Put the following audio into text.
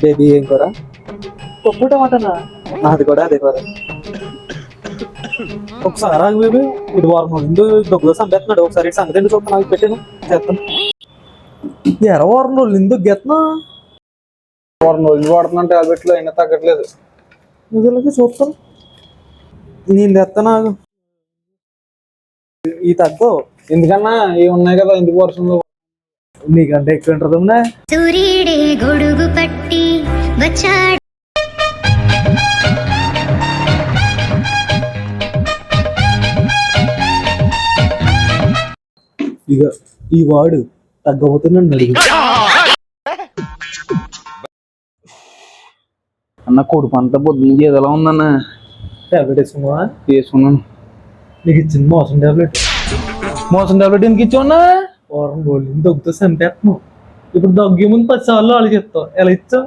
Baby ఏం కూర? పప్పు టమాటానా? నాది కూడా అదే కూర. ఒకసారి ఆగు బేబీ, ఇది వారం రోజులు దగ్గర సంపేస్తున్నాడు. ఒకసారి ఇటు సంగతి ఎందుకు చూస్తాను, నాకు పెట్టాను చేస్తాను. వారం రోజులు ఎందుకు గెత్తనా? వారం రోజులు వాడుతున్నాను టాబ్లెట్లు, అయినా తగ్గట్లేదు. నిజంగా చూస్తాను. నేను తెస్తాను, ఆగు. ఈ తగ్గవు ఎందుకన్నా ఇవి ఉన్నాయి కదా, ఎందుకు వర్షంలో నీకంటే ఎక్కువ ఉంటుందా? సూర్యుడే గొడుగు పట్టి వచ్చాడు. ఇక ఈ వాడు తగ్గబోతున్నాడు. అన్న కొడుకు అంతా పొద్దున్న ఏదోలా ఉందన్న. టాబ్లెట్ వేసుకున్నావా? వేసుకున్నాను. నీకు ఇచ్చింది మోసం టాబ్లెట్. మోసం టాబ్లెట్ ఎందుకు ఇచ్చావున్నా? వారం రోజులు దగ్గుతో చంపేస్తున్నావు. ఇప్పుడు దగ్గే ముందు 10 సార్లు ఆలోచిస్తావు. ఎలా ఇచ్చావు?